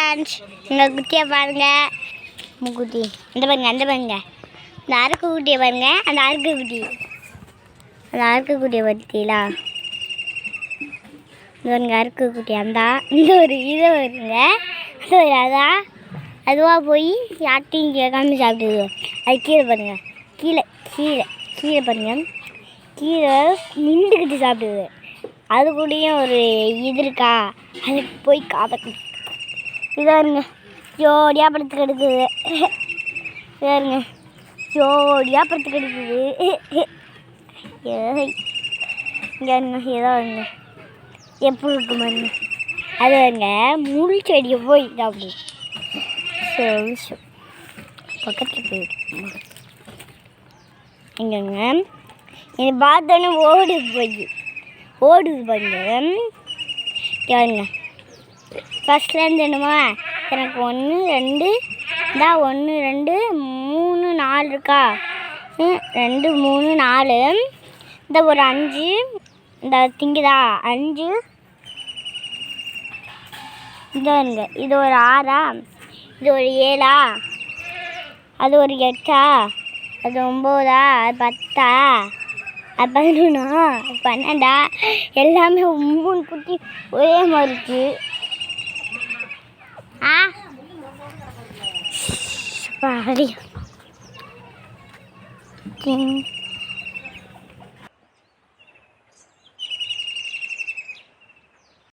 Friends, எங்கள் குட்டியை பாருங்கள். குட்டி இந்த பாருங்க, அந்த பாருங்க, இந்த அறுக்கு குட்டியை பாருங்க. அந்த அறுக்கு குட்டியை பார்த்தீங்களா? இந்த பாருங்க அறுக்கு குட்டி. அந்த இந்த ஒரு இதை வருங்க, அது ஒரு அதான் அதுவாக போய் யார்ட்டையும் கேட்காம சாப்பிடுது. அது கீழே பாருங்க, கீழே கீழே கீழே பாருங்க, கீழே நின்றுக்கிட்டு சாப்பிடுது. அது கூடயும் ஒரு இது இருக்கா, அதுக்கு போய் காப்பத்து இதாருங்க ஜோடியாக படுத்து கிடக்குது. இதாருங்க ஜோடியாக படுத்து கிடக்குது. இங்கேருங்க ஏதோ வருங்க எப்படி இருக்கு பாருங்க. அது வருங்க முள் செடியை போய் சாப்பிடுது. பக்கத்தில் போயிடுமா எங்கங்க என்னை பார்த்தோன்னே ஓடுது பாருங்க. கேளுங்க ஃபஸ்ட்லேருந்து என்னமா எனக்கு 1 2 இந்தா 1 2 3 4 இருக்கா, 2 3 4 இந்த ஒரு 5 இந்த திங்குதா 5 இதாங்க. இது ஒரு 6ஆ, இது ஒரு 7ஆ, அது ஒரு 8ஆ, அது 9ஆ, அது 10ஆ, அது 11ஆ, 12ஆ, எல்லாமே 3 குட்டி ஒரே மாதிரி இருக்கு. பாடி